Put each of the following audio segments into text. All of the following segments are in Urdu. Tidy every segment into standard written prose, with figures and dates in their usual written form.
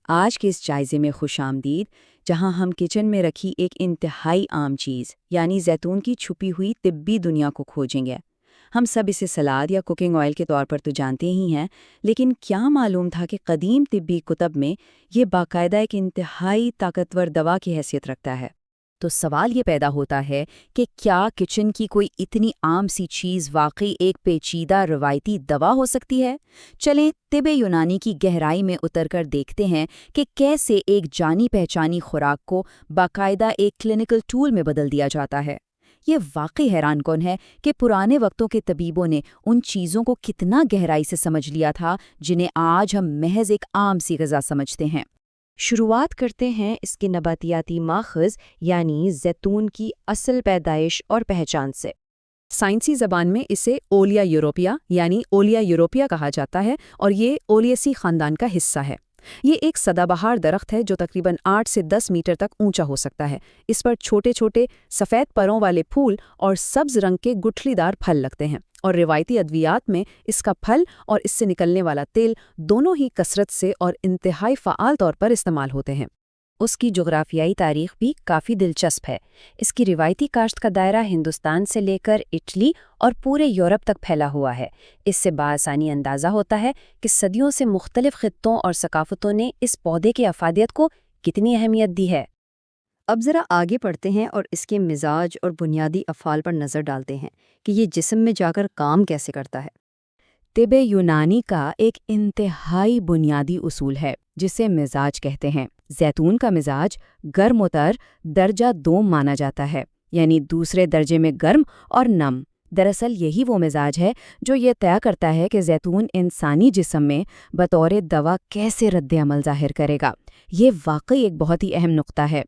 آج کے اس جائزے میں خوش آمدید، جہاں ہم کچن میں رکھی ایک انتہائی عام چیز یعنی زیتون کی چھپی ہوئی طبی دنیا کو کھوجیں گے۔ ہم سب اسے سلاد یا کوکنگ آئل کے طور پر تو جانتے ہی ہیں، لیکن کیا معلوم تھا کہ قدیم طبی کتب میں یہ باقاعدہ ایک انتہائی طاقتور دوا کی حیثیت رکھتا ہے؟ تو سوال یہ پیدا ہوتا ہے کہ کیا کچن کی کوئی اتنی عام سی چیز واقعی ایک پیچیدہ روایتی دوا ہو سکتی ہے؟ چلیں طب یونانی کی گہرائی میں اتر کر دیکھتے ہیں کہ کیسے ایک جانی پہچانی خوراک کو باقاعدہ ایک کلینکل ٹول میں بدل دیا جاتا ہے۔ یہ واقعی حیران کن ہے کہ پرانے وقتوں کے طبیبوں نے ان چیزوں کو کتنا گہرائی سے سمجھ لیا تھا جنہیں آج ہم محض ایک عام سی غذا سمجھتے ہیں۔ شروعات کرتے ہیں اس کے نباتیاتی ماخذ یعنی زیتون کی اصل پیدائش اور پہچان سے۔ سائنسی زبان میں اسے اولیا یوروپیا یعنی اولیا یوروپیا کہا جاتا ہے اور یہ اولیسی خاندان کا حصہ ہے۔ یہ ایک سدا بہار درخت ہے جو تقریباً 8 سے 10 میٹر تک اونچا ہو سکتا ہے۔ اس پر چھوٹے چھوٹے سفید پروں والے پھول اور سبز رنگ کے گٹھلی دار پھل لگتے ہیں، اور روایتی ادویات میں اس کا پھل اور اس سے نکلنے والا تیل دونوں ہی کثرت سے اور انتہائی فعال طور پر استعمال ہوتے ہیں۔ اس کی جغرافیائی تاریخ بھی کافی دلچسپ ہے۔ اس کی روایتی کاشت کا دائرہ ہندوستان سے لے کر اٹلی اور پورے یورپ تک پھیلا ہوا ہے۔ اس سے بآسانی اندازہ ہوتا ہے کہ صدیوں سے مختلف خطوں اور ثقافتوں نے اس پودے کی افادیت کو کتنی اہمیت دی ہے۔ اب ذرا آگے پڑھتے ہیں اور اس کے مزاج اور بنیادی افعال پر نظر ڈالتے ہیں کہ یہ جسم میں جا کر کام کیسے کرتا ہے۔ طب یونانی کا ایک انتہائی بنیادی اصول ہے جسے مزاج کہتے ہیں۔ زیتون کا مزاج گرم و تر درجہ دوم مانا جاتا ہے، یعنی دوسرے درجے میں گرم اور نم۔ دراصل یہی وہ مزاج ہے جو یہ طے کرتا ہے کہ زیتون انسانی جسم میں بطور دوا کیسے رد عمل ظاہر کرے گا۔ یہ واقعی ایک بہت ہی اہم نقطہ ہے۔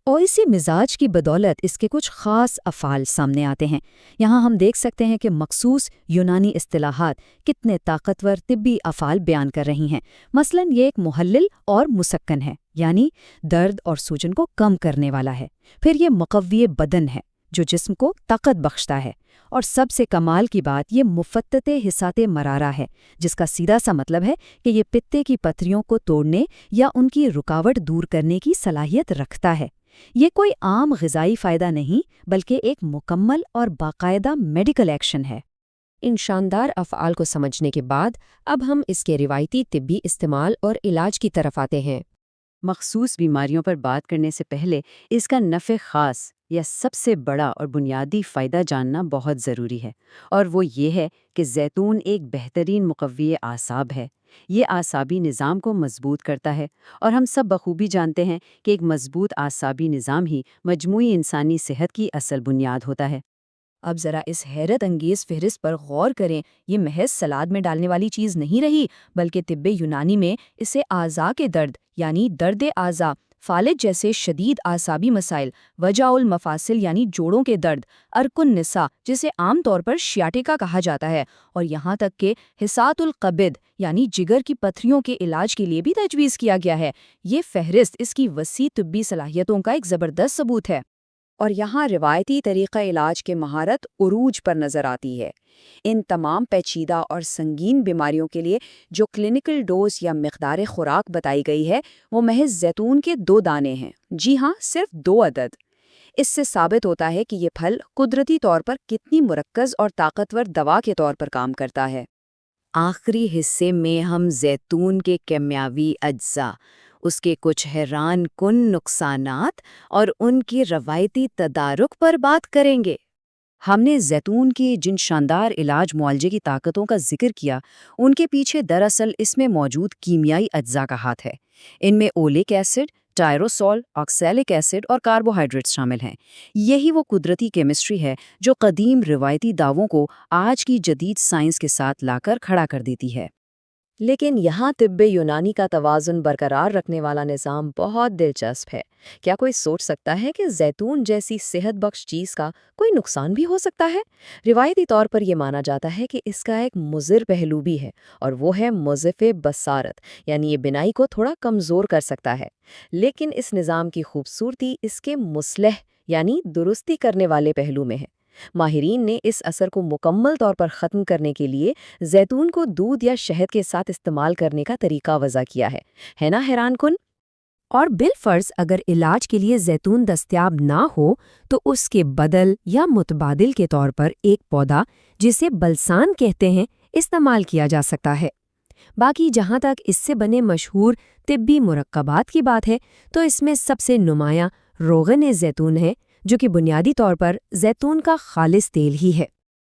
اور اسی مزاج کی بدولت اس کے کچھ خاص افعال سامنے آتے ہیں۔ یہاں ہم دیکھ سکتے ہیں کہ مخصوص یونانی اصطلاحات کتنے طاقتور طبی افعال بیان کر رہی ہیں۔ مثلا یہ ایک محلل اور مسکن ہے، یعنی درد اور سوجن کو کم کرنے والا ہے۔ پھر یہ مقوی بدن ہے جو جسم کو طاقت بخشتا ہے۔ اور سب سے کمال کی بات یہ مفتت حسات مرارہ ہے، جس کا سیدھا سا مطلب ہے کہ یہ پتے کی پتھریوں کو توڑنے یا ان کی رکاوٹ دور کرنے کی صلاحیت رکھتا ہے۔ یہ کوئی عام غذائی فائدہ نہیں بلکہ ایک مکمل اور باقاعدہ میڈیکل ایکشن ہے۔ ان شاندار افعال کو سمجھنے کے بعد اب ہم اس کے روایتی طبی استعمال اور علاج کی طرف آتے ہیں۔ مخصوص بیماریوں پر بات کرنے سے پہلے اس کا نفع خاص یا سب سے بڑا اور بنیادی فائدہ جاننا بہت ضروری ہے، اور وہ یہ ہے کہ زیتون ایک بہترین مقوی اعصاب ہے۔ یہ اعصابی نظام کو مضبوط کرتا ہے، اور ہم سب بخوبی جانتے ہیں کہ ایک مضبوط اعصابی نظام ہی مجموعی انسانی صحت کی اصل بنیاد ہوتا ہے۔ اب ذرا اس حیرت انگیز فہرست پر غور کریں۔ یہ محض سلاد میں ڈالنے والی چیز نہیں رہی، بلکہ طب یونانی میں اسے اعضاء کے درد یعنی درد اعضاء، فالج جیسے شدید اعصابی مسائل، وجع المفاصل یعنی جوڑوں کے درد، ارک النساء جسے عام طور پر شیاٹیکا کہا جاتا ہے، اور یہاں تک کہ حسات القبض یعنی جگر کی پتھریوں کے علاج کے لیے بھی تجویز کیا گیا ہے۔ یہ فہرست اس کی وسیع طبی صلاحیتوں کا ایک زبردست ثبوت ہے۔ اور یہاں روایتی طریقہ علاج کے مہارت عروج پر نظر آتی ہے۔ ان تمام پیچیدہ اور سنگین بیماریوں کے لیے جو کلینکل ڈوز یا مقدار خوراک بتائی گئی ہے وہ محض زیتون کے 2 دانے ہیں۔ جی ہاں، صرف 2 عدد۔ اس سے ثابت ہوتا ہے کہ یہ پھل قدرتی طور پر کتنی مرکز اور طاقتور دوا کے طور پر کام کرتا ہے۔ آخری حصے میں ہم زیتون کے کیمیاوی اجزاء، اس کے کچھ حیران کن نقصانات اور ان کی روایتی تدارک پر بات کریں گے۔ ہم نے زیتون کی جن شاندار علاج معالجے کی طاقتوں کا ذکر کیا، ان کے پیچھے دراصل اس میں موجود کیمیائی اجزاء کا ہاتھ ہے۔ ان میں اولک ایسڈ، ٹائروسول، آکسیلک ایسڈ اور کاربوہائیڈریٹس شامل ہیں۔ یہی وہ قدرتی کیمسٹری ہے جو قدیم روایتی دعووں کو آج کی جدید سائنس کے ساتھ لا کر کھڑا کر دیتی ہے۔ لیکن یہاں طب یونانی کا توازن برقرار رکھنے والا نظام بہت دلچسپ ہے۔ کیا کوئی سوچ سکتا ہے کہ زیتون جیسی صحت بخش چیز کا کوئی نقصان بھی ہو سکتا ہے؟ روایتی طور پر یہ مانا جاتا ہے کہ اس کا ایک مضر پہلو بھی ہے، اور وہ ہے مضعف بصارت، یعنی یہ بینائی کو تھوڑا کمزور کر سکتا ہے۔ لیکن اس نظام کی خوبصورتی اس کے مصلح یعنی درستی کرنے والے پہلو میں ہے۔ ماہرین نے اس اثر کو مکمل طور پر ختم کرنے کے لیے زیتون کو دودھ یا شہد کے ساتھ استعمال کرنے کا طریقہ وضع کیا ہے نا حیران کن؟ اور بالفرض اگر علاج کے لیے زیتون دستیاب نہ ہو تو اس کے بدل یا متبادل کے طور پر ایک پودا جسے بلسان کہتے ہیں استعمال کیا جا سکتا ہے۔ باقی جہاں تک اس سے بنے مشہور طبی مرکبات کی بات ہے تو اس میں سب سے نمایاں روغن زیتون ہے، جو کہ بنیادی طور پر زیتون کا خالص تیل ہی ہے۔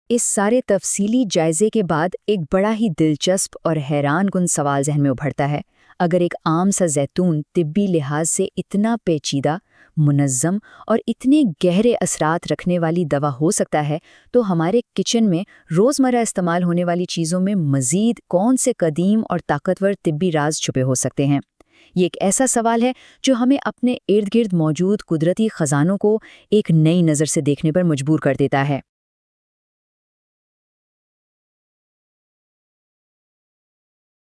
اس سارے تفصیلی جائزے کے بعد ایک بڑا ہی دلچسپ اور حیران کن سوال ذہن میں ابھرتا ہے۔ اگر ایک عام سا زیتون طبی لحاظ سے اتنا پیچیدہ، منظم اور اتنے گہرے اثرات رکھنے والی دوا ہو سکتا ہے، تو ہمارے کچن میں روزمرہ استعمال ہونے والی چیزوں میں مزید کون سے قدیم اور طاقتور طبی راز چھپے ہو سکتے ہیں؟ یہ ایک ایسا سوال ہے جو ہمیں اپنے ارد گرد موجود قدرتی خزانوں کو ایک نئی نظر سے دیکھنے پر مجبور کر دیتا ہے۔